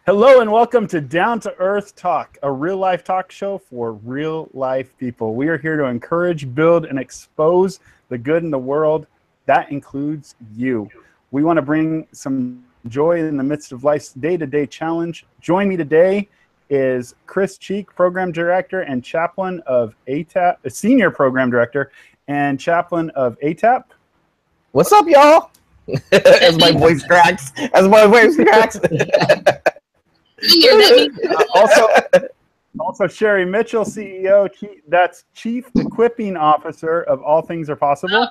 Hello and welcome to Down to Earth Talk, a real-life talk show for real-life people. We are here to encourage, build, and expose the good in the world. That includes you. We want to bring some joy in the midst of life's day-to-day challenge. Join me today is Chris Cheek, Program Director and Chaplain of ATAP, Senior Program Director and Chaplain of ATAP. What's up, y'all? As my voice cracks. Also Sherry Mitchell, CEO, that's Chief Equipping Officer of All Things Are Possible.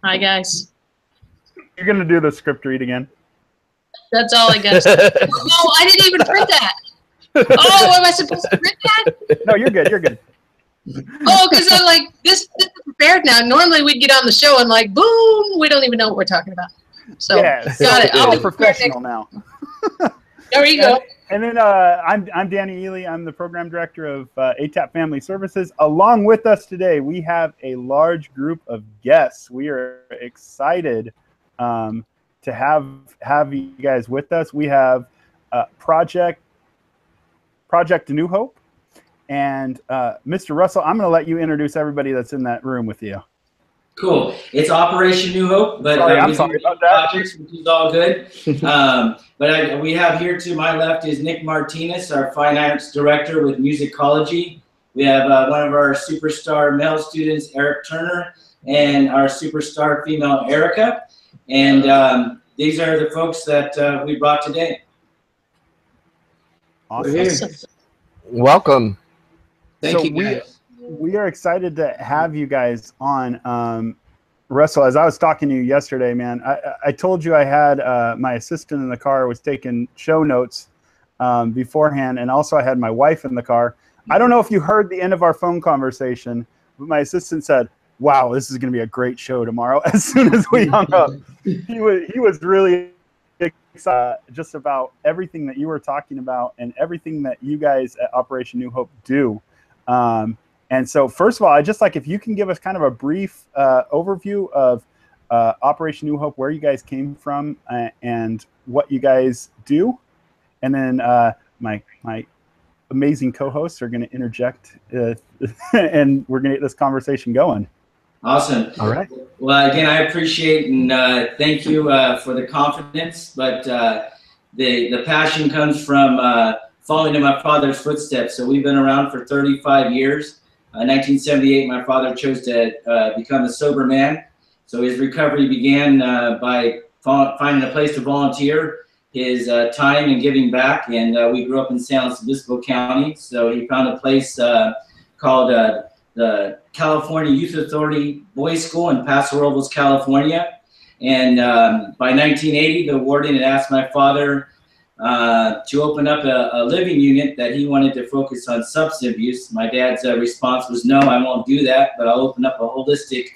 Hi, guys. You're going to do the script read again. That's all I got. Oh, I didn't even print that. Oh, am I supposed to print that? No, you're good. You're good. Oh, because I'm like, this is prepared now. Normally we'd get on the show and like, boom, we don't even know what we're talking about. So, yeah, got it. I'm professional now. There you go. And then I'm Danny Eley. I'm the Program Director of ATAP Family Services. Along with us today, we have a large group of guests. We are excited to have you guys with us. We have Project New Hope. And Mr. Russell, I'm going to let you introduce everybody that's in that room with you. Cool. It's Operation New Hope, but I'm sorry about that. Projects, which is all good. But we have here to my left is Nick Martinez, our Fine Arts Director with Musicology. We have one of our superstar male students, Eric Turner, and our superstar female, Erica. And these are the folks that we brought today. Awesome. Welcome. Thank you, guys. We are excited to have you guys on. Russell, as I was talking to you yesterday, man, I told you I had my assistant in the car was taking show notes beforehand, and also I had my wife in the car. I don't know if you heard the end of our phone conversation, but my assistant said, "Wow, this is going to be a great show tomorrow." As soon as we hung up, he was really excited just about everything that you were talking about and everything that you guys at Operation New Hope do. And so, first of all, I just like if you can give us kind of a brief overview of Operation New Hope, where you guys came from, and what you guys do, and then my amazing co-hosts are going to interject, and we're going to get this conversation going. Awesome. All right. Well, again, I appreciate and thank you for the confidence, but the passion comes from following in my father's footsteps. So we've been around for 35 years. In 1978, my father chose to become a sober man. So his recovery began by finding a place to volunteer his time and giving back. And we grew up in San Luis Obispo County. So he found a place called the California Youth Authority Boys School in Paso Robles, California. And by 1980, the warden had asked my father to open up a living unit that he wanted to focus on substance abuse. My dad's response was, "No, I won't do that, but I'll open up a holistic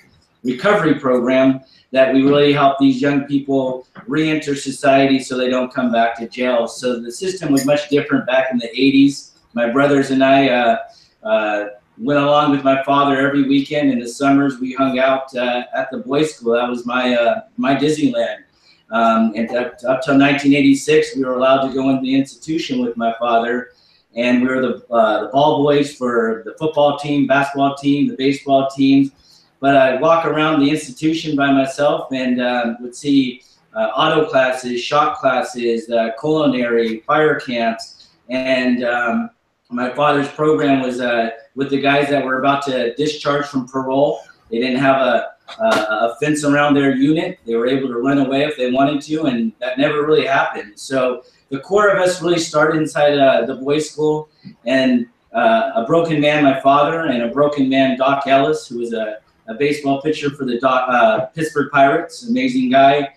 recovery program that we really help these young people re-enter society so they don't come back to jail." So the system was much different back in the 80s. My brothers and I went along with my father every weekend. In the summers, we hung out at the boys' school. That was my Disneyland. And up till 1986, we were allowed to go into the institution with my father, and we were the ball boys for the football team, basketball team, the baseball teams. But I'd walk around the institution by myself and would see auto classes, shop classes, culinary, fire camps, and my father's program was with the guys that were about to discharge from parole. They didn't have a fence around their unit. They were able to run away if they wanted to, and that never really happened. So the core of us really started inside the boys' school, and a broken man, my father, and a broken man, Doc Ellis, who was a baseball pitcher for the Pittsburgh Pirates, amazing guy.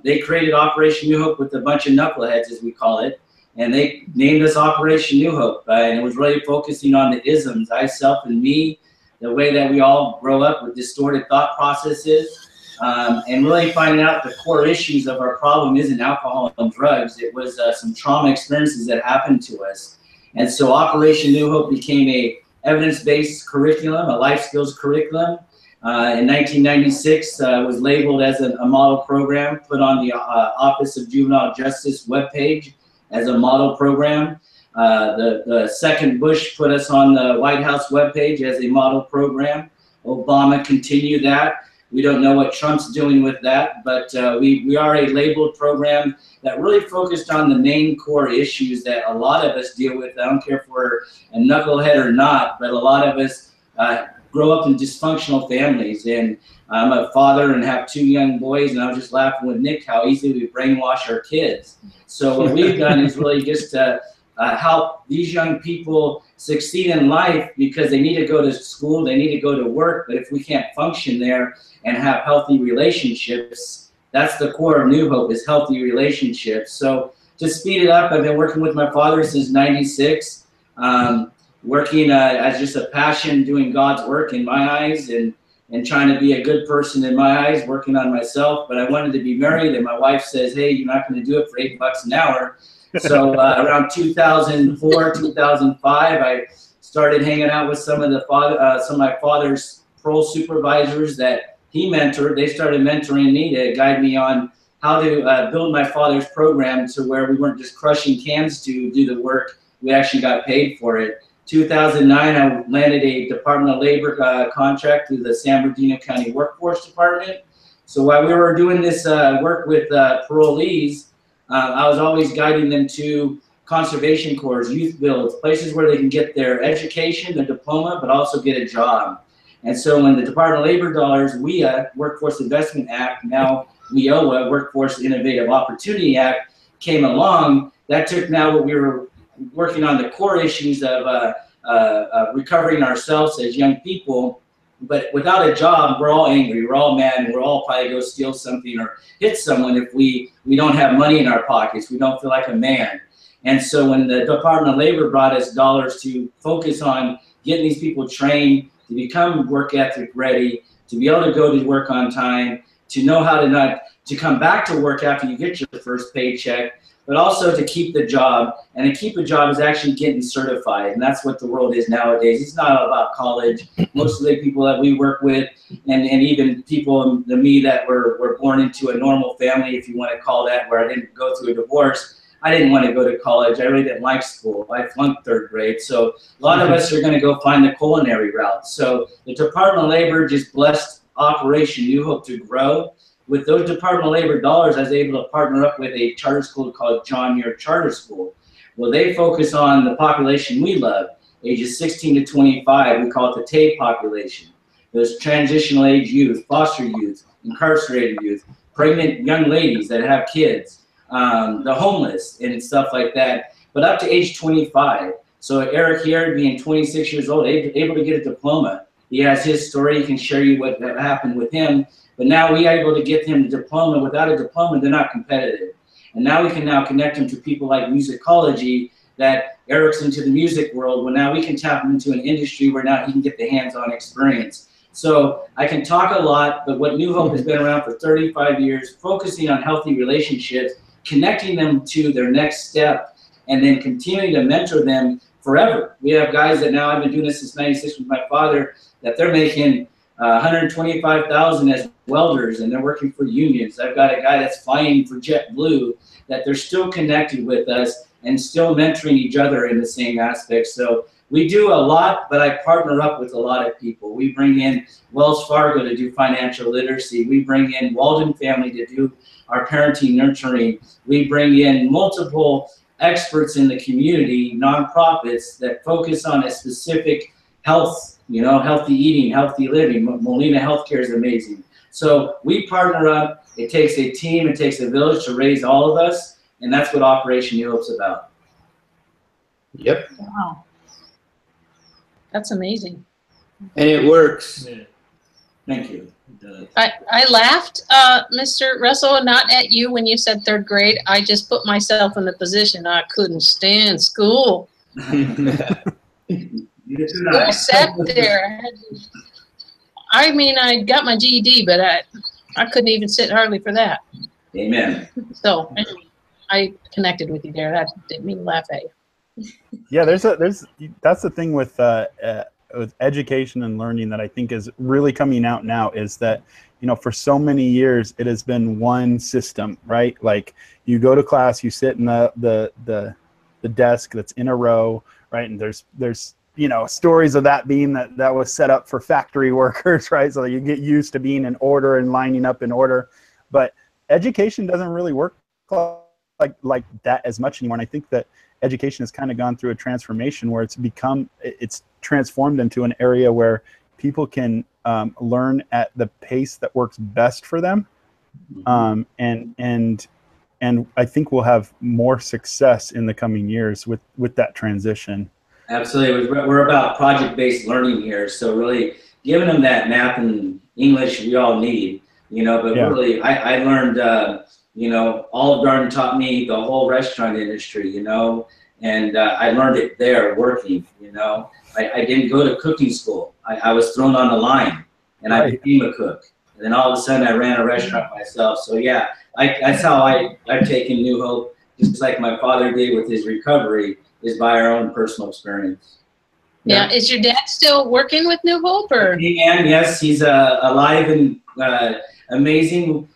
They created Operation New Hope with a bunch of knuckleheads, as we call it, and they named us Operation New Hope, and it was really focusing on the isms, I, self, and me, the way that we all grow up with distorted thought processes, and really finding out the core issues of our problem isn't alcohol and drugs. It was some trauma experiences that happened to us. And so Operation New Hope became a evidence-based curriculum, a life skills curriculum. In 1996, was labeled as a model program, put on the Office of Juvenile Justice webpage as a model program. The second Bush put us on the White House webpage as a model program. Obama continued that. We don't know what Trump's doing with that, but we are a labeled program that really focused on the main core issues that a lot of us deal with. I don't care if we're a knucklehead or not, but a lot of us grow up in dysfunctional families. And I'm a father and have 2 young boys, and I was just laughing with Nick how easily we brainwash our kids. So what we've done is really just to help these young people succeed in life, because they need to go to school, they need to go to work, but if we can't function there and have healthy relationships, that's the core of New Hope, is healthy relationships. So to speed it up, I've been working with my father since '96, working as just a passion, doing God's work in my eyes, and trying to be a good person in my eyes, working on myself. But I wanted to be married, and my wife says, hey, you're not going to do it for $8 an hour. So around 2004, 2005, I started hanging out with some of my father's parole supervisors that he mentored. They started mentoring me to guide me on how to build my father's program to where we weren't just crushing cans to do the work. We actually got paid for it. 2009, I landed a Department of Labor contract through the San Bernardino County Workforce Department. So while we were doing this work with parolees, I was always guiding them to conservation corps, youth builds, places where they can get their education, their diploma, but also get a job. And so when the Department of Labor dollars, WIA, Workforce Investment Act, now WIOA, Workforce Innovative Opportunity Act, came along, that took now what we were working on, the core issues of recovering ourselves as young people. But without a job, we're all angry, we're all mad, and we're all probably go steal something or hit someone if we don't have money in our pockets. We don't feel like a man. And so when the Department of Labor brought us dollars to focus on getting these people trained, to become work ethic ready, to be able to go to work on time, to know how to come back to work after you get your first paycheck, but also to keep the job. And to keep a job is actually getting certified. And that's what the world is nowadays. It's not all about college. Most of the people that we work with, and even people, me, that were born into a normal family, if you want to call that, where I didn't go through a divorce. I didn't want to go to college. I really didn't like school. I flunked 3rd grade. So a lot of us are going to go find the culinary route. So the Department of Labor just blessed Operation New Hope to grow. With those Department of Labor dollars, I was able to partner up with a charter school called John Muir Charter School. Well, they focus on the population we love, ages 16 to 25. We call it the TAPE population. Those transitional age youth, foster youth, incarcerated youth, pregnant young ladies that have kids, the homeless and stuff like that, but up to age 25. So Eric here, being 26 years old, able to get a diploma. He has his story. He can share you what happened with him. But now we are able to get him the diploma. Without a diploma, they're not competitive. And now we can now connect them to people like musicology, that Eric's into the music world. Well, now we can tap him into an industry where now he can get the hands-on experience. So I can talk a lot, but what New Hope has been around for 35 years, focusing on healthy relationships, connecting them to their next step, and then continuing to mentor them forever. We have guys that now, I've been doing this since '96 with my father, that they're making $125,000 as welders, and they're working for unions. I've got a guy that's flying for JetBlue, that they're still connected with us and still mentoring each other in the same aspect. So we do a lot, but I partner up with a lot of people. We bring in Wells Fargo to do financial literacy. We bring in Walden Family to do our parenting nurturing. We bring in multiple experts in the community, nonprofits that focus on a specific health, healthy eating, healthy living. Molina Healthcare is amazing. So we partner up. It takes a team, it takes a village to raise all of us, and that's what Operation New Hope's about. Yep. Wow. That's amazing. And it works. Yeah. Thank you. I laughed, Mr. Russell, not at you when you said 3rd grade. I just put myself in the position I couldn't stand school. I sat there. I mean, I got my GED, but I couldn't even sit hardly for that. Amen. So anyway, I connected with you there. That didn't mean to laugh at you. Yeah, that's the thing with with education and learning that I think is really coming out now is that, you know, for so many years it has been one system, right? Like you go to class, you sit in the desk that's in a row, right? And there's you know, stories of that being that was set up for factory workers, right? So you get used to being in order and lining up in order. But education doesn't really work like that as much anymore. And I think that education has kind of gone through a transformation where it's transformed into an area where people can learn at the pace that works best for them. And I think we'll have more success in the coming years with that transition. Absolutely. We're about project-based learning here. So really giving them that math and English we all need, you know, but really I learned, you know, Olive Garden taught me the whole restaurant industry, you know, and I learned it there working, you know. I didn't go to cooking school. I was thrown on the line and I became a cook. And then all of a sudden I ran a restaurant myself. So yeah, that's how I've taken New Hope, just like my father did with his recovery, is by our own personal experience. Yeah. Is your dad still working with New Hope, or? And yes, he's alive and amazing.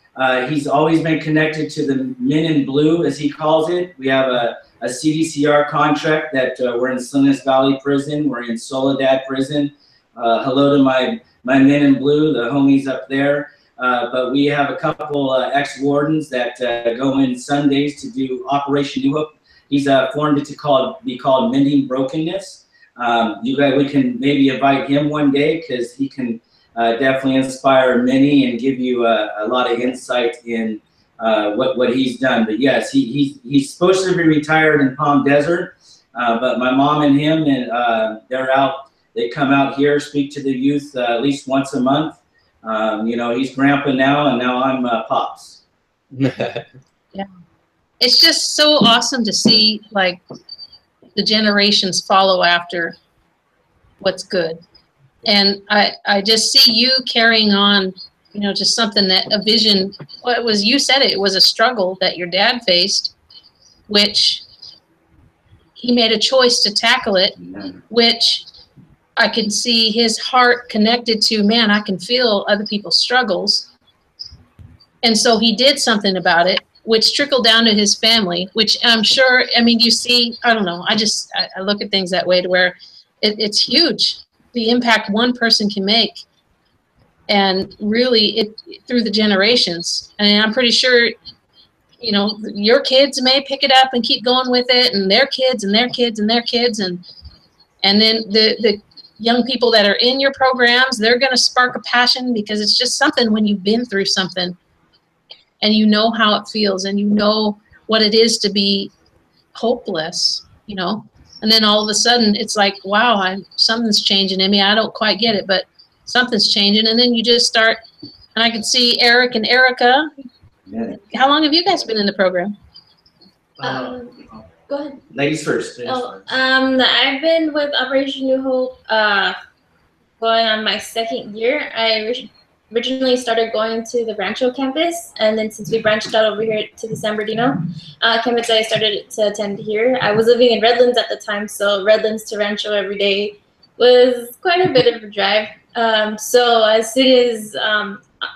He's always been connected to the Men in Blue, as he calls it. We have a CDCR contract that we're in Salinas Valley Prison. We're in Soledad Prison. Hello to my Men in Blue, the homies up there. But we have a couple ex-wardens that go in Sundays to do Operation New Hope. He's formed it to be called Mending Brokenness. You guys, we can maybe invite him one day because he can definitely inspire many and give you a lot of insight in what he's done. But yes, he's supposed to be retired in Palm Desert, but my mom and him, and they're out. They come out here, speak to the youth at least once a month. You know, he's grandpa now, and now I'm pops. Yeah. It's just so awesome to see, like, the generations follow after what's good. And I just see you carrying on, you know, just something that a vision, what was, you said it was a struggle that your dad faced, which he made a choice to tackle it, which I can see his heart connected to, man, I can feel other people's struggles. And so he did something about it, which trickled down to his family, which I'm sure, I mean, you see, I don't know, I look at things that way to where it's huge, the impact one person can make, and really through the generations. And I'm pretty sure, you know, your kids may pick it up and keep going with it, and their kids and their kids and their kids, and then the young people that are in your programs, they're going to spark a passion, because it's just something when you've been through something and you know how it feels and you know what it is to be hopeless, you know. And then all of a sudden it's like, wow, something's changing in me. I don't quite get it, but something's changing. And then you just start, and I can see Eric and Erica. Yeah. How long have you guys been in the program? Go ahead. Ladies first. I've been with Operation New Hope going on my second year. I originally started going to the Rancho campus, and then since we branched out over here to the San Bernardino campus, I started to attend here. I was living in Redlands at the time, so Redlands to Rancho every day was quite a bit of a drive. So as soon as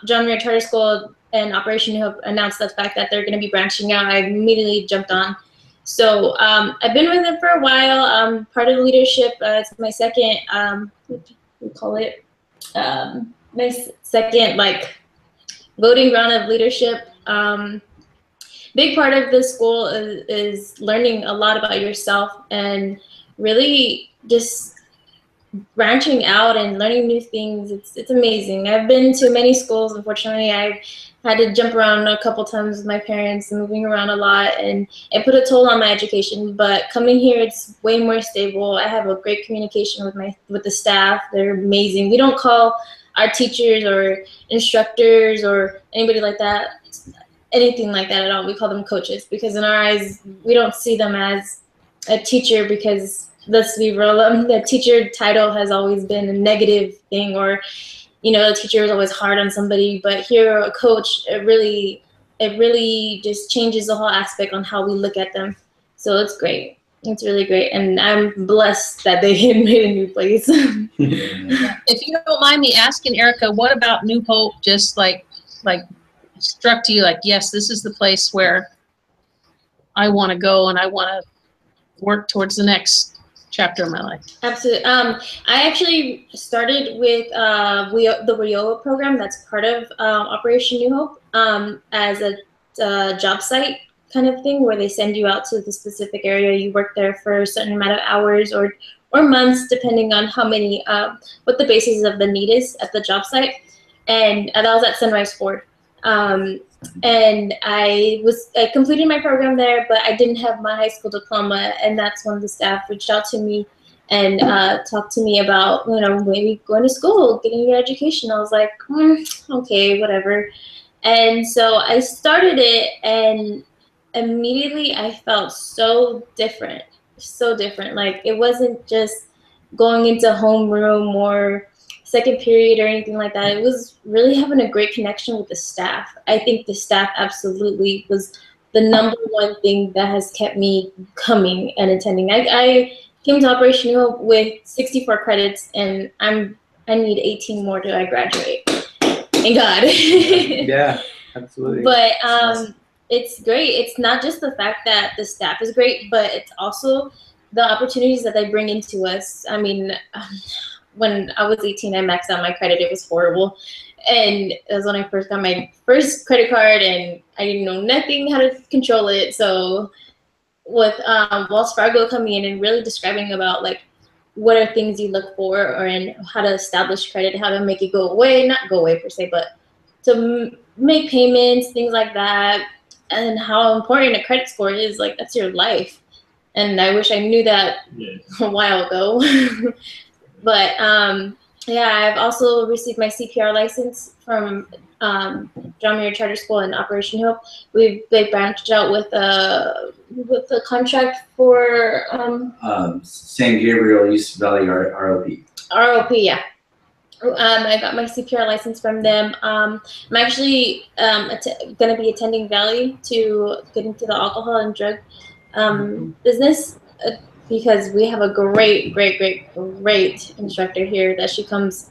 John Muir Charter School and Operation New Hope announced the fact that they're going to be branching out, I immediately jumped on. So I've been with them for a while. Part of the leadership. It's my second, we call it, my second like voting round of leadership. Big part of this school is learning a lot about yourself and really just branching out and learning new things. It's amazing. I've been to many schools. Unfortunately, I've had to jump around a couple times with my parents, moving around a lot, and it put a toll on my education. But coming here, it's way more stable. I have a great communication with the staff. They're amazing. We don't call our teachers or instructors or anybody like that anything like that at all. We call them coaches, because in our eyes, we don't see them as a teacher, because let's be real, the teacher title has always been a negative thing, or, you know, the teacher is always hard on somebody. But here, a coach, it really just changes the whole aspect on how we look at them. So it's great. It's really great, and I'm blessed that they had made a new place. If you don't mind me asking, Erica, what about New Hope just like struck to you like, yes, this is the place where I want to go and I want to work towards the next chapter of my life? Absolutely. I actually started with the WIOA program that's part of Operation New Hope as a job site kind of thing, where they send you out to the specific area. You work there for a certain amount of hours or months, depending on how many, what the basis of the need is at the job site. And that was at Sunrise Ford. And I completed my program there, but I didn't have my high school diploma. And that's when the staff reached out to me and talked to me about, maybe going to school, getting your education. I was like, okay, whatever. And so I started it, and immediately I felt so different. Like, it wasn't just going into homeroom or second period or anything like that. It was really having a great connection with the staff. I think the staff absolutely was the number one thing that has kept me coming and attending. I came to Operation New Hope with 64 credits, and I need 18 more till I graduate. Thank God. Yeah, absolutely. But it's great. It's not just the fact that the staff is great, but it's also the opportunities that they bring into us. I mean, when I was 18, I maxed out my credit. It was horrible. And it was when I first got my first credit card, and I didn't know nothing how to control it. So with Wells Fargo coming in and really describing about, like, what are things you look for, or in how to establish credit, how to make it go away, not go away per se, but to make payments, things like that, and how important a credit score is. Like, that's your life. And I wish I knew that a while ago. But yeah, I've also received my CPR license from John Muir Charter School and Operation Hope. They branched out with a contract for San Gabriel East Valley ROP. ROP, yeah. I got my CPR license from them. I'm actually going to be attending Valley to get into the alcohol and drug business, because we have a great instructor here that she comes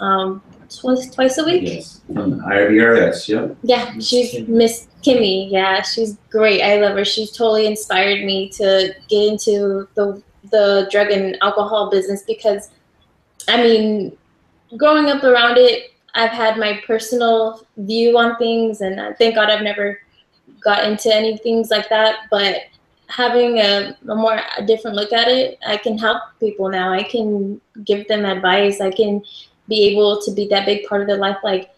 twice a week. Yes, from IRBRS, yep. Yeah, she's Miss Kimmy. Yeah, she's great. I love her. She's totally inspired me to get into the drug and alcohol business, because, I mean, growing up around it, I've had my personal view on things, and thank God I've never got into any things like that. But having a different look at it, I can help people now. I can give them advice. I can be able to be that big part of their life. Like,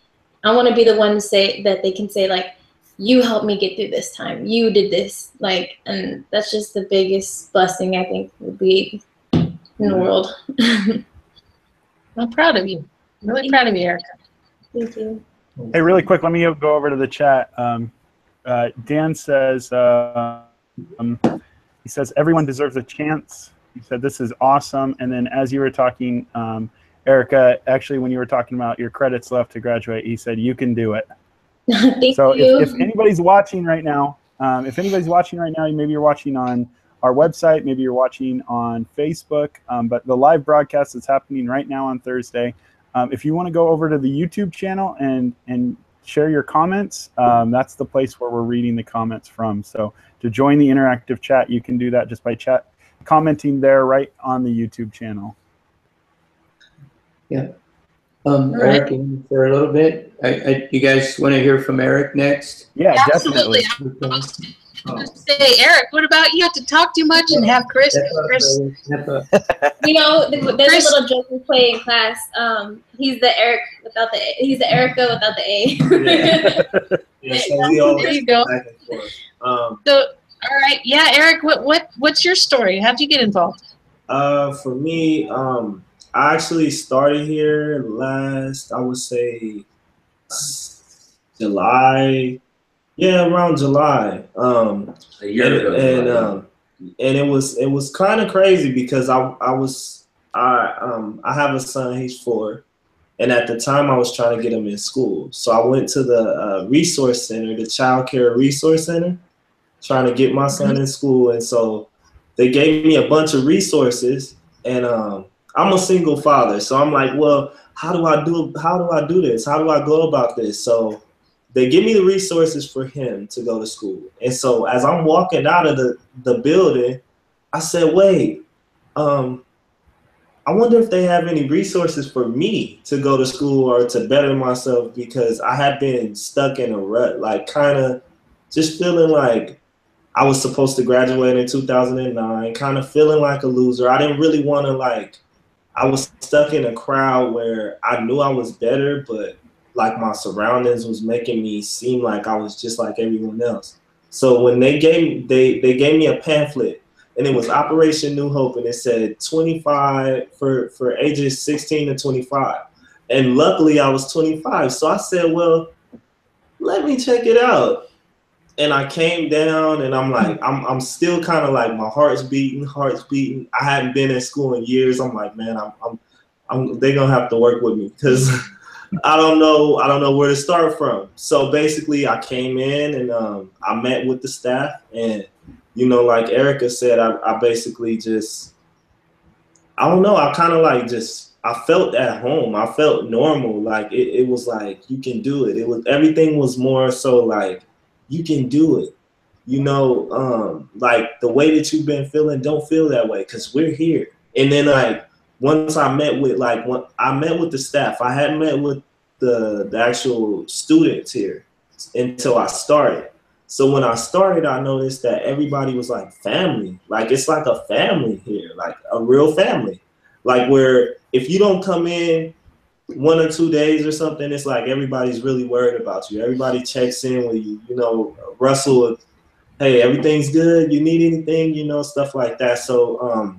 I want to be the one to say that they can say, like, you helped me get through this time. You did this. Like, and that's just the biggest blessing I think would be in the world. I'm proud of you. Really proud of you, Erica. Thank you. Hey, really quick, let me go over to the chat. Dan says, he says, everyone deserves a chance. He said, this is awesome. And then as you were talking, Erica, actually, when you were talking about your credits left to graduate, he said, you can do it. Thank so you. If anybody's watching right now, maybe you're watching on our website, maybe you're watching on Facebook, but the live broadcast is happening right now on Thursday. If you want to go over to the YouTube channel and share your comments, that's the place where we're reading the comments from. So to join the interactive chat, you can do that just by commenting there right on the YouTube channel. Yeah. Eric, for a little bit, you guys want to hear from Eric next? Yeah, absolutely. Definitely. I was going to say, Eric, what about you have to talk too much and have Chris? You know, there's a little joke we play in class. He's the Eric without the A. He's the Erica without the A. Yeah, so we always there you go. back and forth. So, all right, yeah, Eric, what's your story? How'd you get involved? For me, I actually started here last, I would say, July. Yeah, around July. A year ago. And it was kind of crazy because I have a son, he's 4, and at the time I was trying to get him in school. So I went to the resource center, the child care resource center, trying to get my son in school. And so they gave me a bunch of resources, and I'm a single father, so I'm like, well, how do I do this? How do I go about this? So they give me the resources for him to go to school. And so as I'm walking out of the building, I said, wait, I wonder if they have any resources for me to go to school or to better myself, because I had been stuck in a rut, like kind of just feeling like I was supposed to graduate in 2009, kind of feeling like a loser. I didn't really want to, like, I was stuck in a crowd where I knew I was better, but like my surroundings was making me seem like I was just like everyone else. So when they gave me a pamphlet, and it was Operation New Hope, and it said 25 for ages 16 to 25. And luckily I was 25. So I said, well, let me check it out. And I came down, and I'm like, I'm still kind of like, my heart's beating. I hadn't been in school in years. I'm like, man, they're gonna have to work with me, because I don't know where to start from. So basically, I came in, and I met with the staff, and you know, like Erica said, I basically just, I don't know, I kind of like just, I felt at home. I felt normal. Like it was like, you can do it. Everything was more so like, you can do it. You know, like the way that you've been feeling, don't feel that way, because we're here. And then like, once I met with the staff, I hadn't met with the actual students here until I started. So when I started, I noticed that everybody was like family. Like it's like a family here, like a real family. Like where if you don't come in 1 or 2 days or something, it's like everybody's really worried about you. Everybody checks in with you. You know, Russell, hey, everything's good? You need anything? You know, stuff like that. So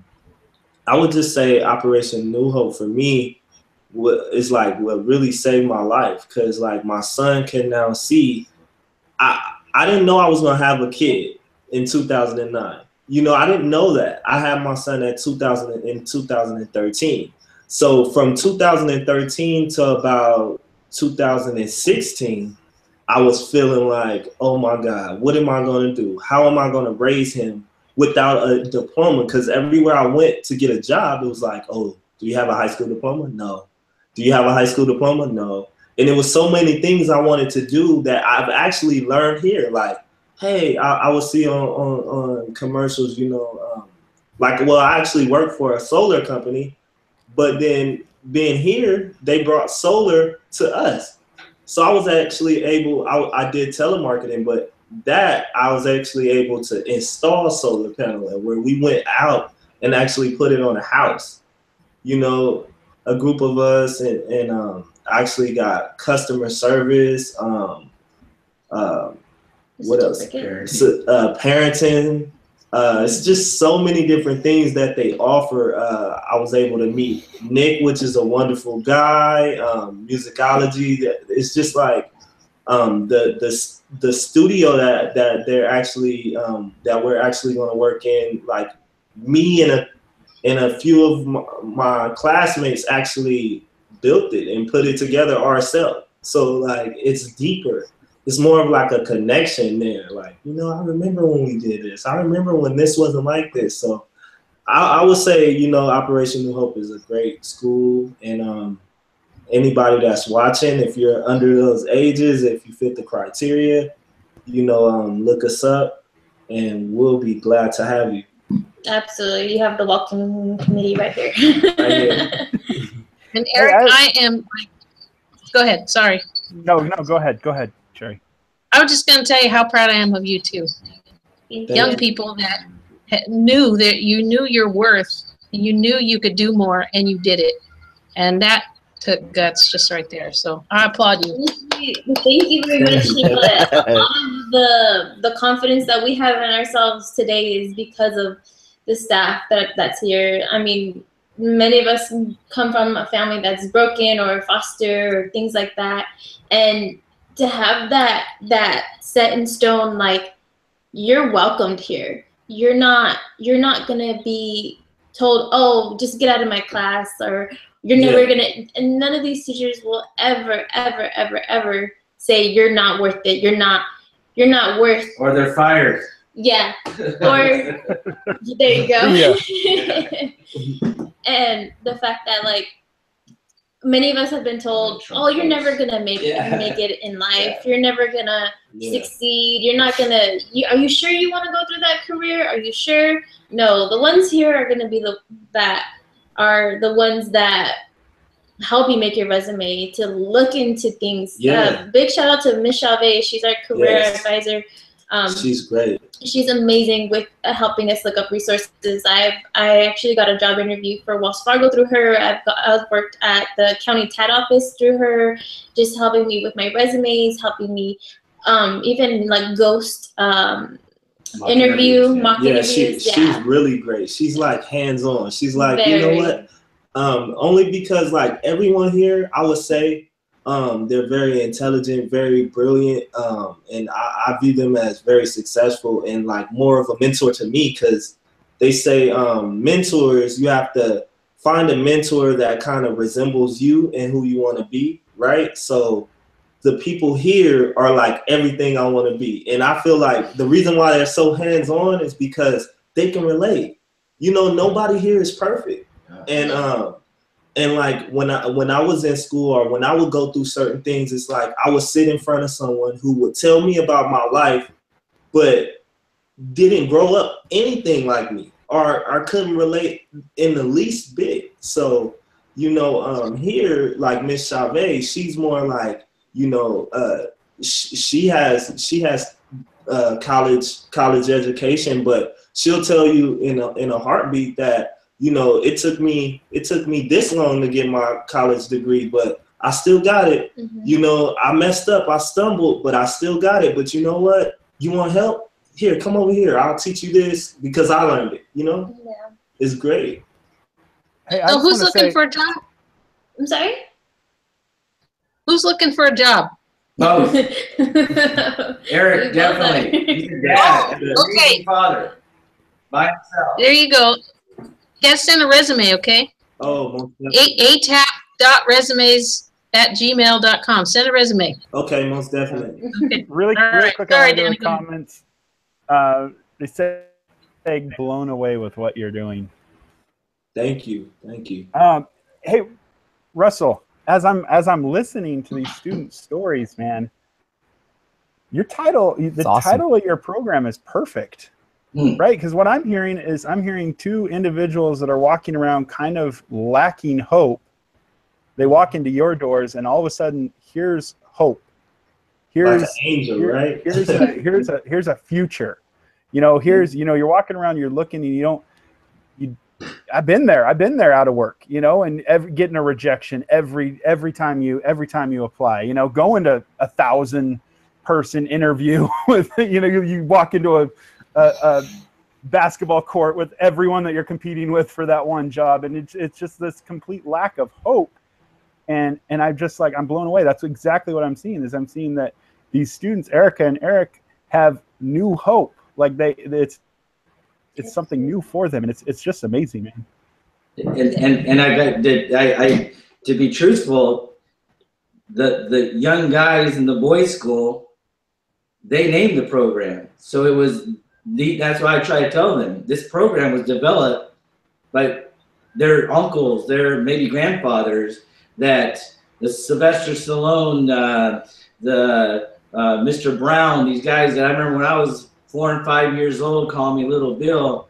I would just say Operation New Hope for me is like what really saved my life, because like my son can now see. I didn't know I was gonna have a kid in 2009. You know, I didn't know that. I had my son in 2013. So from 2013 to about 2016, I was feeling like, oh my God, what am I gonna do? How am I gonna raise him without a diploma? Because everywhere I went to get a job, it was like, oh, do you have a high school diploma? No. Do you have a high school diploma? No. And there was so many things I wanted to do that I've actually learned here. Like, hey, I would see on commercials, you know, like, well, I actually work for a solar company, but then being here, they brought solar to us. So I was actually able, I did telemarketing, but that I was actually able to install solar panel, where we went out and actually put it on a house. You know, a group of us, and actually got customer service. What else? Parenting. It's just so many different things that they offer. I was able to meet Nick, which is a wonderful guy. Musicology. It's just like the studio that they're actually that we're actually going to work in. Like me and a few of my classmates actually built it and put it together ourselves. So like it's deeper. It's more of like a connection there. Like, you know, I remember when we did this. I remember when this wasn't like this. So I would say, you know, Operation New Hope is a great school. And anybody that's watching, if you're under those ages, if you fit the criteria, you know, look us up and we'll be glad to have you. Absolutely. You have the welcome committee right there. And Eric, I am, go ahead, sorry. No, go ahead, Sherry. I was just going to tell you how proud I am of you too. Young people that knew that you knew your worth, and you knew you could do more, and you did it. And that took guts just right there. So I applaud you. Thank you very much. The confidence that we have in ourselves today is because of the staff that's here. I mean, many of us come from a family that's broken or foster or things like that, and to have that set in stone, like, you're welcomed here. You're not gonna be told, oh, just get out of my class, or you're never gonna. And none of these teachers will ever say you're not worth it. You're not worth. Or they're fired. Yeah. Or there you go. Yeah. And the fact that like many of us have been told, oh, you're never gonna make it in life. You're never gonna succeed. You're not gonna. Are you sure you want to go through that career? Are you sure? No, the ones here are gonna be the ones that help you make your resume, to look into things. Big shout out to Miss Chavez. She's our career advisor. She's great. She's amazing with helping us look up resources. I actually got a job interview for Wells Fargo through her. I've worked at the county TAD office through her, just helping me with my resumes, helping me even like ghost mock interviews. She's really great. She's like hands-on. She's like, you know what? Only because like everyone here, I would say, they're very intelligent, very brilliant, and I view them as very successful and like more of a mentor to me, because they say mentors, you have to find a mentor that kind of resembles you and who you want to be, right? So the people here are like everything I want to be, and I feel like the reason why they're so hands-on is because they can relate. You know, nobody here is perfect, and like when I was in school, or when I would go through certain things, it's like I would sit in front of someone who would tell me about my life, but didn't grow up anything like me, or couldn't relate in the least bit. So, you know, here, like Miss Chavez, she's more like, you know, she has college education, but she'll tell you in a heartbeat that, you know, it took me this long to get my college degree, but I still got it. Mm-hmm. You know, I messed up, I stumbled, but I still got it. But you know what? You want help? Here, come over here. I'll teach you this because I learned it. You know, it's great. Hey, so who's looking for a job? I'm sorry? Who's looking for a job? Both. Eric, definitely. He's a dad. Okay. Father. By himself. There you go. You gotta send a resume, okay? Oh, atap.resumes@gmail.com. Send a resume. Okay, most definitely. Okay. Really quick on the comments. They say blown away with what you're doing. Thank you. Hey, Russell, as I'm listening to these student stories, man, the title of your program is perfect. Right, because what I'm hearing is two individuals that are walking around kind of lacking hope. They walk into your doors, and all of a sudden, here's hope. Here's like an angel, right? here's a future. You know, you're walking around, you're looking, and I've been there out of work, you know, and getting a rejection every time you apply. You know, going to 1,000-person interview with, you know, you walk into a basketball court with everyone that you're competing with for that one job, and it's just this complete lack of hope, and I'm just like, I'm blown away. That's exactly what I'm seeing. I'm seeing that these students, Erica and Eric, have new hope. Like it's something new for them, and it's just amazing, man. And I to be truthful, the young guys in the boys' school, they named the program, so it was. That's why I try to tell them this program was developed by their uncles, their maybe grandfathers, that the Sylvester Stallone, the Mr. Brown, these guys that I remember when I was 4 and 5 years old, call me Little Bill.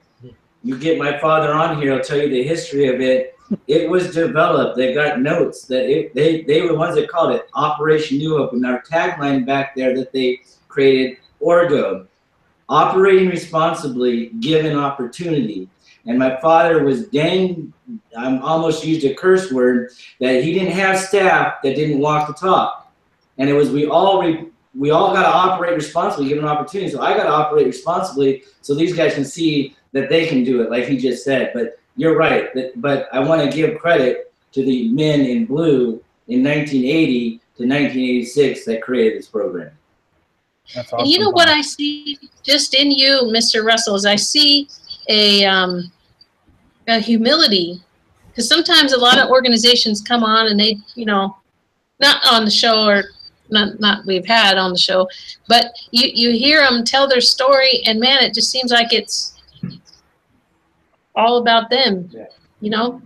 You get my father on here, I'll tell you the history of it. It was developed. They got notes that they were the ones that called it Operation New Hope, and our tagline back there that they created, Orgo. Operating responsibly, given opportunity. And my father was I almost used a curse word, that he didn't have staff that didn't walk the talk. And it was we all got to operate responsibly, given opportunity. So I got to operate responsibly so these guys can see that they can do it, like he just said. But you're right. But I want to give credit to the men in blue in 1980 to 1986 that created this program. That's awesome. And you know what I see just in you, Mr. Russell, is I see a humility, because sometimes a lot of organizations come on and they, you know, not on the show or not we've had on the show, but you hear them tell their story, and man, it just seems like it's all about them, you know.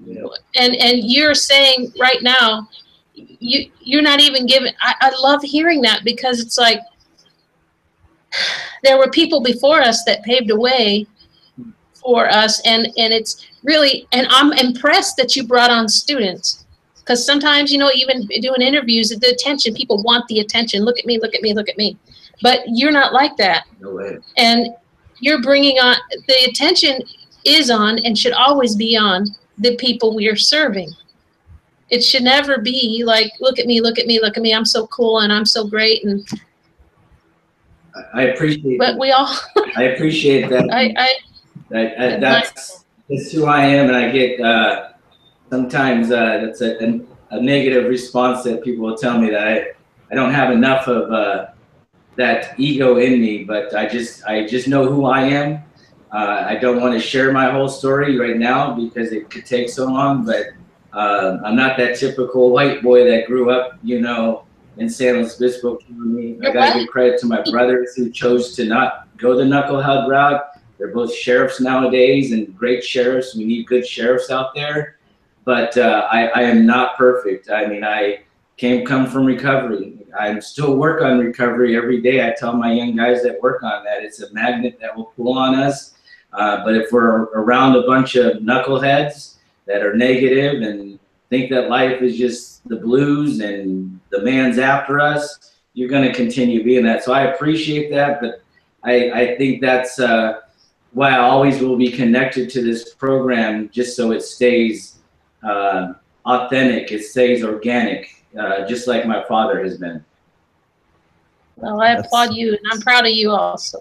And you're saying right now, you're not even giving. I love hearing that, because it's like there were people before us that paved the way for us, and it's really, and I'm impressed that you brought on students. Because sometimes, you know, even doing interviews, the attention, people want the attention. Look at me, look at me, look at me. But you're not like that. No way. And you're bringing on, the attention is on and should always be on the people we are serving. It should never be like, look at me, look at me, look at me. I'm so cool and I'm so great. And I appreciate. But we all. I appreciate that. That's who I am, and I get. Sometimes that's a negative response that people will tell me that I don't have enough of that ego in me, but I just know who I am. I don't want to share my whole story right now because it could take so long, but I'm not that typical white boy that grew up, you know, in San Luis Obispo County. I gotta give credit to my brothers who chose to not go the knucklehead route. They're both sheriffs nowadays, and great sheriffs. We need good sheriffs out there. But I am not perfect. I mean, I come from recovery. I still work on recovery every day. I tell my young guys that work on that, it's a magnet that will pull on us. But if we're around a bunch of knuckleheads that are negative and think that life is just the blues and the man's after us, you're going to continue being that. So I appreciate that, but I think that's why I always will be connected to this program, just so it stays authentic, it stays organic, just like my father has been. Well, I applaud you, and I'm proud of you also.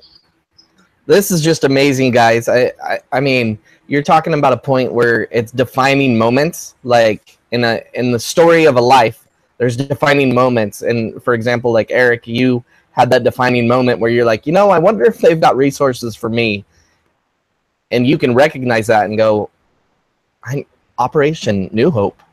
This is just amazing, guys. I mean, you're talking about a point where it's defining moments, like in the story of a life, there's defining moments. And for example, like Eric, you had that defining moment where you're like, you know, I wonder if they've got resources for me. And you can recognize that and go, Operation New Hope,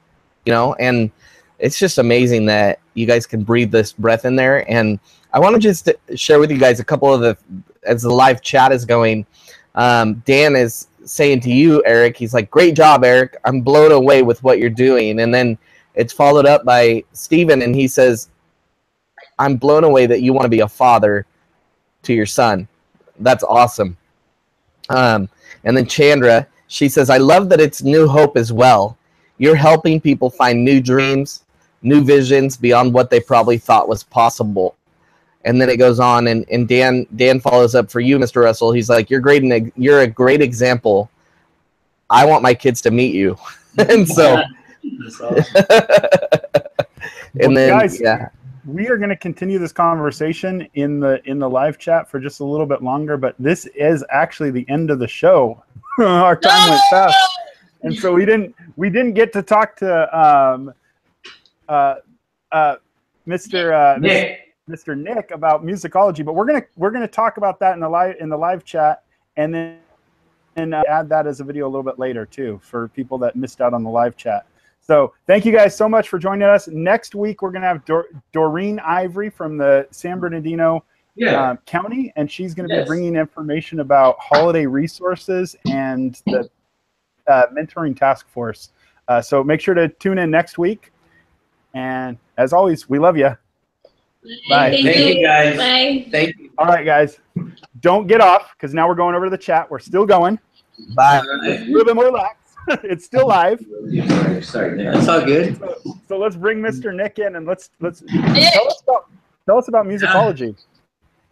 you know, and it's just amazing that you guys can breathe this breath in there. And I want to just share with you guys a couple of as the live chat is going. Dan is saying to you, Eric, he's like, great job, Eric. I'm blown away with what you're doing. And then it's followed up by Steven, and he says, I'm blown away that you want to be a father to your son. That's awesome. And then Chandra, she says, I love that it's New Hope as well. You're helping people find new dreams, new visions beyond what they probably thought was possible. And then it goes on, and Dan follows up for you, Mr. Russell. He's like, you're great, and you're a great example. I want my kids to meet you. And so, and then, guys, yeah. We are going to continue this conversation in the live chat for just a little bit longer, but this is actually the end of the show. Our time went fast, and so we didn't get to talk to Mr. Nick about musicology, but we're gonna talk about that in the live chat, and then add that as a video a little bit later too for people that missed out on the live chat. So thank you guys so much for joining us. Next week we're gonna have Doreen Ivory from the San Bernardino County, and she's going to be bringing information about holiday resources and the mentoring task force. So make sure to tune in next week. And as always, we love you. Bye. Thank you, guys. Bye. Thank you. All right, guys. Don't get off, because now we're going over to the chat. We're still going. Bye. A little bit more relaxed. It's still live. Sorry, Nick. That's all good. So let's bring Mr. Nick in, and let's tell us about musicology.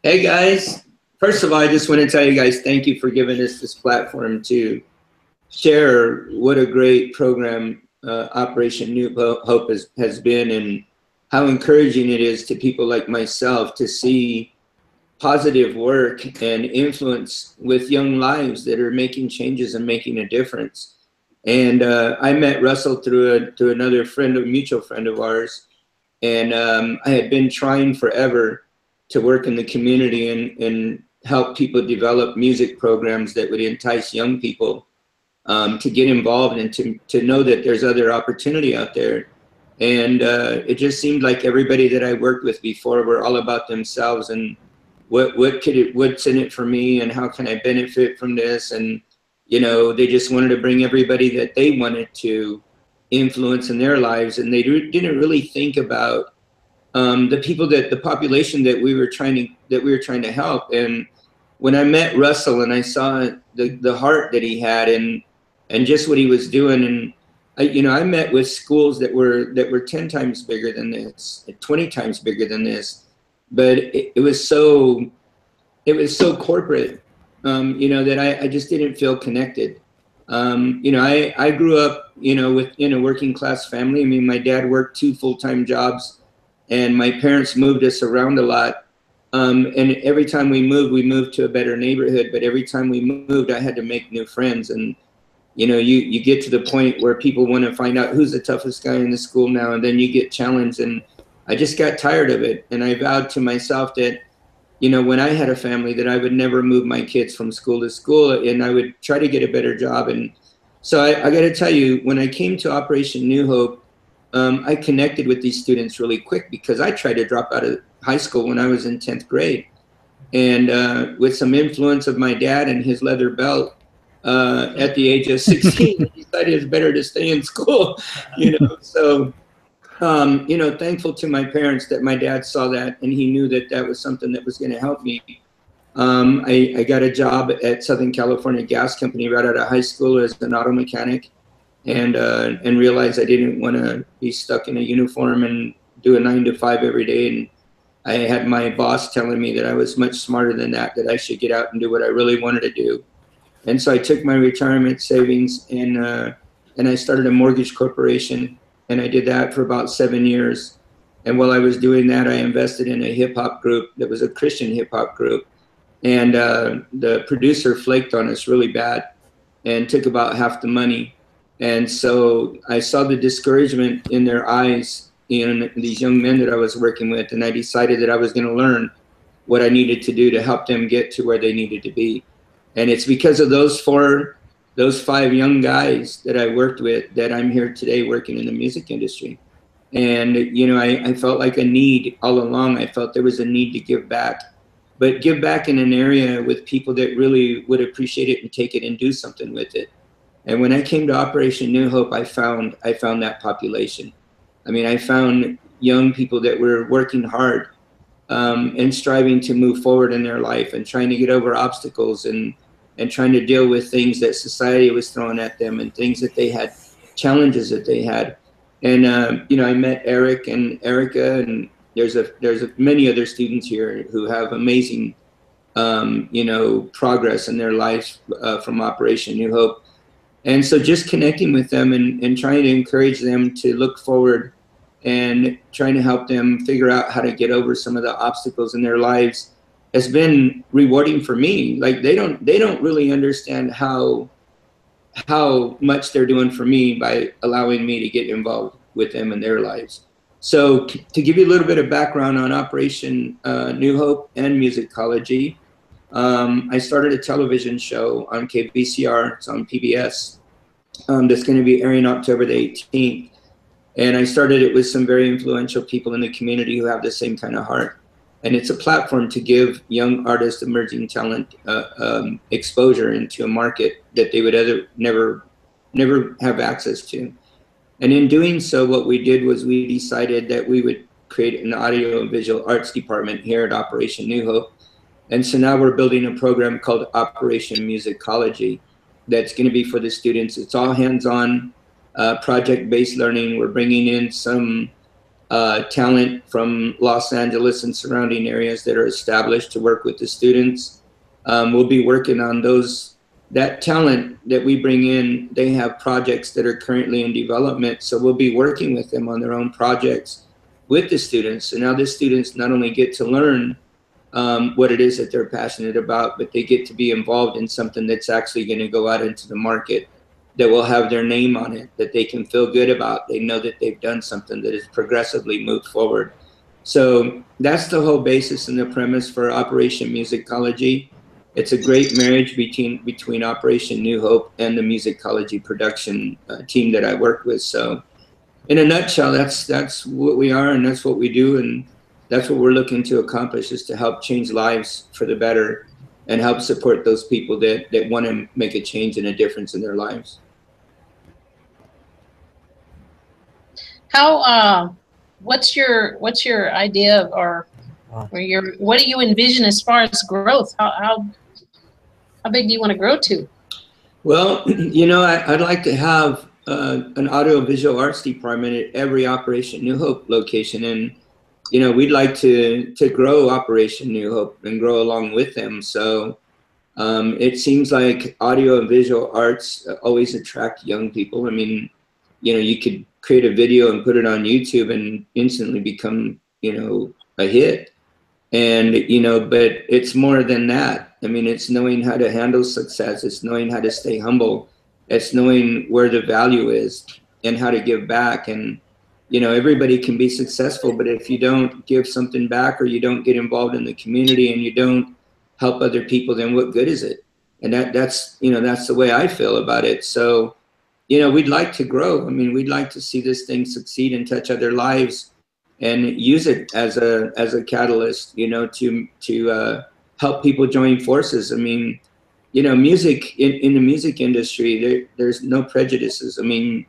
Hey guys, first of all, I just want to tell you guys thank you for giving us this platform to share what a great program Operation New Hope has been, and how encouraging it is to people like myself to see positive work and influence with young lives that are making changes and making a difference. And I met Russell through another mutual friend of ours, and I had been trying forever to work in the community and help people develop music programs that would entice young people to get involved and to know that there's other opportunity out there. And it just seemed like everybody that I worked with before were all about themselves and what's in it for me and how can I benefit from this. And, you know, they just wanted to bring everybody that they wanted to influence in their lives. And they didn't really think about the population that we were trying to help. And when I met Russell and I saw the heart that he had and just what he was doing, and I met with schools that were 10 times bigger than this, 20 times bigger than this, but it was so corporate, that I just didn't feel connected. I grew up, in a working class family. I mean, my dad worked 2 full-time jobs, and my parents moved us around a lot. And every time we moved to a better neighborhood. But every time we moved, I had to make new friends. And you get to the point where people want to find out who's the toughest guy in the school now, and then you get challenged. And I just got tired of it. And I vowed to myself that, when I had a family, that I would never move my kids from school to school, and I would try to get a better job. And so I got to tell you, when I came to Operation New Hope, I connected with these students really quick because I tried to drop out of high school when I was in 10th grade. And with some influence of my dad and his leather belt, at the age of 16, I decided it's better to stay in school, So, thankful to my parents that my dad saw that and he knew that was something that was going to help me. I got a job at Southern California Gas Company right out of high school as an auto mechanic, and realized I didn't want to be stuck in a uniform and do a 9 to 5 every day. And I had my boss telling me that I was much smarter than that I should get out and do what I really wanted to do. And so I took my retirement savings and I started a mortgage corporation, and I did that for about 7 years. And while I was doing that, I invested in a hip hop group that was a Christian hip hop group. And the producer flaked on us really bad and took about half the money. And so I saw the discouragement in their eyes, in these young men that I was working with, and I decided that I was going to learn what I needed to do to help them get to where they needed to be. And it's because of those 5 young guys that I worked with that I'm here today working in the music industry. And, I felt like a need all along. I felt there was a need to give back, but give back in an area with people that really would appreciate it and take it and do something with it. And when I came to Operation New Hope, I found that population. I mean, I found young people that were working hard and striving to move forward in their life and trying to get over obstacles and trying to deal with things that society was throwing at them and things that they had, challenges that they had. And, I met Eric and Erica, and there's many other students here who have amazing, progress in their lives from Operation New Hope. And so just connecting with them and trying to encourage them to look forward and trying to help them figure out how to get over some of the obstacles in their lives has been rewarding for me. Like they don't really understand how much they're doing for me by allowing me to get involved with them in their lives. So to give you a little bit of background on Operation New Hope and musicology, I started a television show on KBCR, it's on PBS, that's going to be airing October the 18th. And I started it with some very influential people in the community who have the same kind of heart. And it's a platform to give young artists, emerging talent, exposure into a market that they would never have access to. And in doing so, what we did was we decided that we would create an audio and visual arts department here at Operation New Hope. And so now we're building a program called Operation Musicology that's going to be for the students. It's all hands-on, project-based learning. We're bringing in some talent from Los Angeles and surrounding areas that are established to work with the students. We'll be working on that talent that we bring in. They have projects that are currently in development, so we'll be working with them on their own projects with the students. So now the students not only get to learn what it is that they're passionate about, but they get to be involved in something that's actually going to go out into the market that will have their name on it, that they can feel good about. They know that they've done something that has progressively moved forward. So that's the whole basis and the premise for Operation Musicology. It's a great marriage between Operation New Hope and the musicology production team that I work with. So in a nutshell, that's what we are, and that's what we do, and that's what we're looking to accomplish, is to help change lives for the better and help support those people that want to make a change and a difference in their lives. How what's your idea of, or what do you envision as far as growth? How big do you want to grow to? Well, you know, I'd like to have an audiovisual arts department at every Operation New Hope location, and you know, we'd like to grow Operation New Hope and grow along with them. So it seems like audio and visual arts always attract young people. I mean, you know, you could create a video and put it on YouTube and instantly become, you know, a hit. And, you know, but it's more than that. I mean, it's knowing how to handle success. It's knowing how to stay humble. It's knowing where the value is and how to give back. And, you know, everybody can be successful, but if you don't give something back, or you don't get involved in the community and you don't help other people, then what good is it? And that's, you know, that's the way I feel about it. So, you know, we'd like to grow. I mean, we'd like to see this thing succeed and touch other lives and use it as a catalyst, you know, to help people join forces. I mean, you know, music, in the music industry, there's no prejudices. I mean,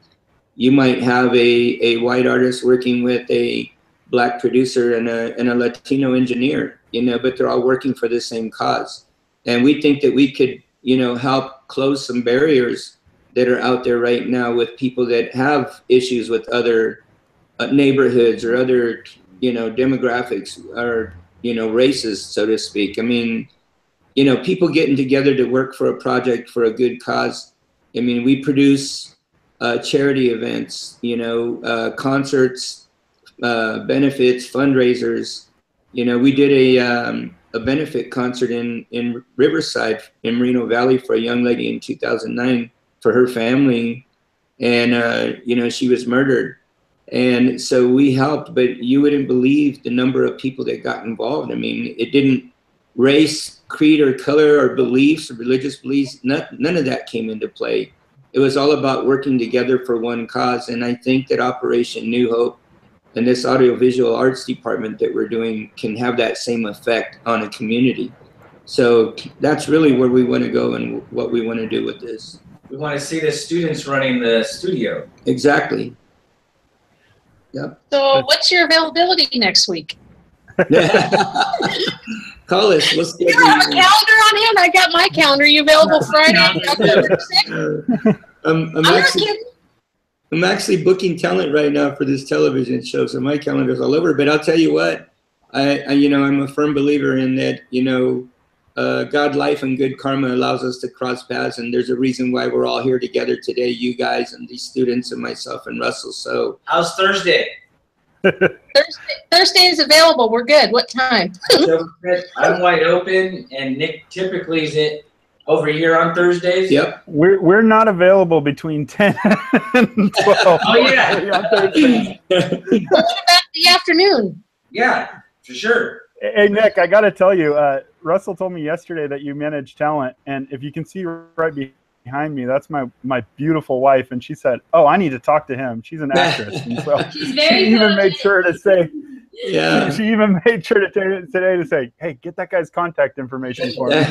you might have a white artist working with a black producer and a Latino engineer, you know, but they're all working for the same cause. And we think that we could, you know, help close some barriers that are out there right now with people that have issues with other neighborhoods or other, you know, demographics or, you know, races, so to speak. I mean, you know, people getting together to work for a project for a good cause. I mean, we produce charity events, you know, concerts, benefits, fundraisers. You know, we did a benefit concert in Riverside in Moreno Valley for a young lady in 2009 for her family, and you know, she was murdered. And so we helped, but you wouldn't believe the number of people that got involved. I mean, it didn't race, creed, or color, or beliefs, or religious beliefs. None of that came into play. It was all about working together for one cause. And I think that Operation New Hope and this audiovisual arts department that we're doing can have that same effect on a community. So that's really where we want to go and what we want to do with this. We want to see the students running the studio. Exactly. Yep. So what's your availability next week? Call us. Let's You have a calendar on hand? I got my calendar. You available Friday, October 6th? I'm actually booking talent right now for this television show, so my calendar's all over. But I'll tell you what, I you know, I'm a firm believer in that, you know, God, life, and good karma allows us to cross paths, and there's a reason why we're all here together today, you guys and these students and myself and Russell. So how's Thursday? Thursday is available. We're good. What time? I'm wide open, and Nick typically is it over here on Thursdays. Yep. We're not available between 10 and 12. Oh yeah. On Thursdays. What about the afternoon? Yeah, for sure. Hey Nick, I got to tell you, Russell told me yesterday that you manage talent, and if you can see right behind me, that's my beautiful wife, and she said, "Oh, I need to talk to him." She's an actress, and so She's very she even made sure to say, yeah. She even made sure to today to say, "Hey, get that guy's contact information for me."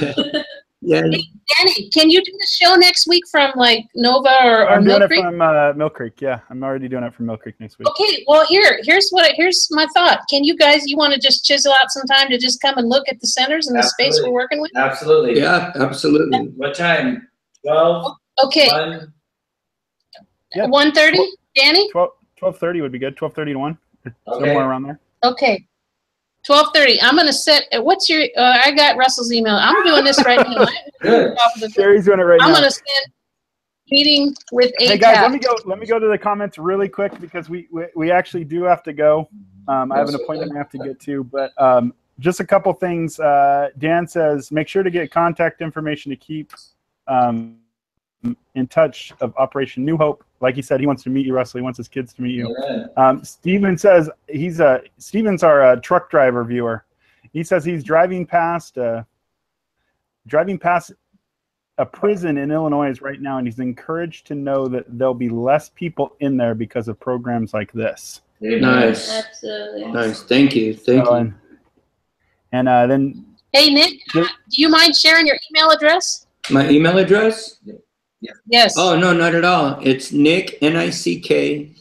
Yeah. Hey, Danny, can you do the show next week from like Nova or I'm doing Mill it Creek? from Mill Creek. Yeah, I'm already doing it from Mill Creek next week. Okay, well here's my thought. Can you guys, you want to just chisel out some time to just come and look at the centers and the space we're working with? Absolutely. Yeah, absolutely. What time? 12? Okay. 1? Yeah. 1:30, Danny? 12:30 would be good. 12:30 to 1, Okay. somewhere around there. Okay. 12:30. I'm gonna set. What's your? I got Russell's email. I'm doing this right now. Good. Sherry's doing it right I'm now. gonna send meeting with Hey ATAP. guys, let me go to the comments really quick because we actually do have to go. I have an appointment I have to get to, but just a couple things. Dan says make sure to get contact information to keep in touch of Operation New Hope. Like he said, he wants to meet you, Russell. He wants his kids to meet you. Yeah. Steven says Steven's our truck driver viewer. He says he's driving past a prison in Illinois right now, and he's encouraged to know that there'll be less people in there because of programs like this. Nice. Absolutely. Nice. Thank you. Thank you. And then. Hey, Nick, do you mind sharing your email address? My email address? Yes. Oh, no, not at all. It's Nick, N-I-C-K,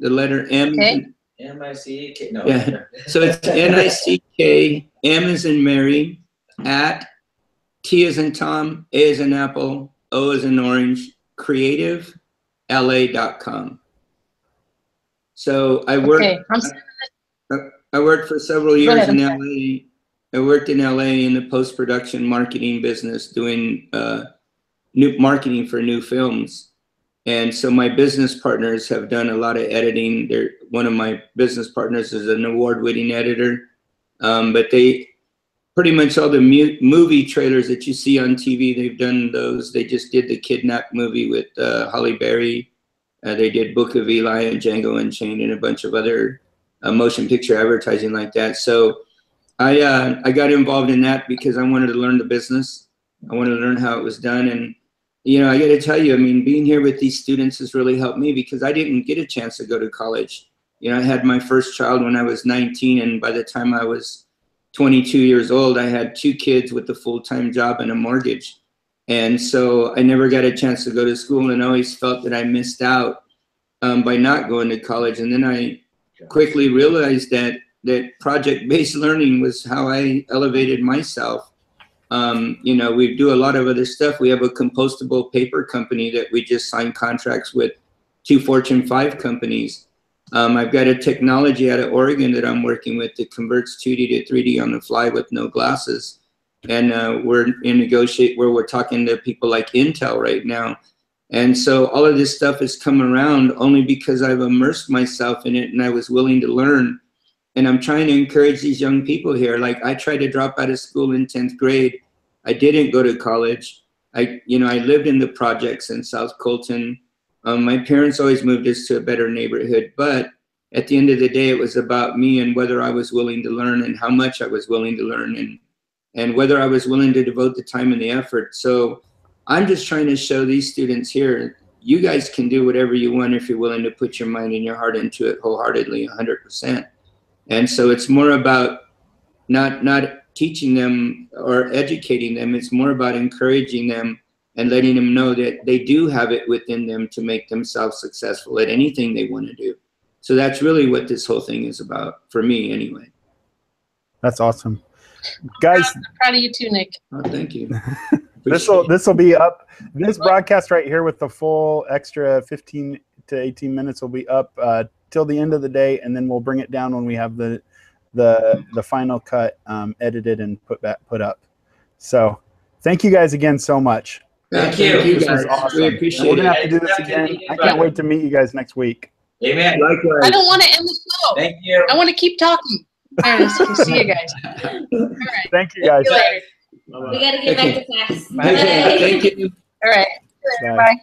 the letter M. Okay. M-I-C-K, no. Yeah. So it's N-I-C-K, M as in Mary, at T as in Tom, A as in Apple, O as in Orange, creativela.com. So I worked. Okay. I worked for several years in LA. I worked in LA in the post-production marketing business, doing new marketing for new films. And so my business partners have done a lot of editing. One of my business partners is an award-winning editor, but they pretty much all the movie trailers that you see on TV, they've done those. They just did the Kidnap movie with Halle Berry. They did Book of Eli and Django Unchained and a bunch of other motion picture advertising like that. So I got involved in that because I wanted to learn the business. I wanted to learn how it was done. And, you know, I got to tell you, I mean, being here with these students has really helped me because I didn't get a chance to go to college. You know, I had my first child when I was 19, and by the time I was 22 years old, I had 2 kids with a full-time job and a mortgage. And so I never got a chance to go to school, and I always felt that I missed out by not going to college. And then I quickly realized that project-based learning was how I elevated myself. You know, we do a lot of other stuff. We have a compostable paper company that we just signed contracts with 2 Fortune 5 companies. I've got a technology out of Oregon that I'm working with that converts 2D to 3D on the fly with no glasses. And we're talking to people like Intel right now. And so all of this stuff has come around only because I've immersed myself in it and I was willing to learn. And I'm trying to encourage these young people here. Like, I tried to drop out of school in 10th grade. I didn't go to college. I lived in the projects in South Colton. My parents always moved us to a better neighborhood. But at the end of the day, it was about me and whether I was willing to learn and how much I was willing to learn and whether I was willing to devote the time and the effort. So I'm just trying to show these students here, you guys can do whatever you want if you're willing to put your mind and your heart into it wholeheartedly, 100%. And so it's more about not teaching them or educating them. It's more about encouraging them and letting them know that they do have it within them to make themselves successful at anything they want to do. So that's really what this whole thing is about, for me anyway. That's awesome. Guys, I'm proud of you too, Nick. Oh, thank you. This will be up. This broadcast right here with the full extra 15 to 18 minutes will be up till the end of the day, and then we'll bring it down when we have the final cut edited and put up. So thank you guys again so much. Thank you. This was awesome. We appreciate We're gonna it. have to do this again. I can't wait to meet you guys next week. Amen. Likewise. I don't want to end the show. Thank you. I want to keep talking. All right, see you guys. All right. Thank you guys. See you later. We gotta get back to class. Okay, thank you. All right. Bye. Bye.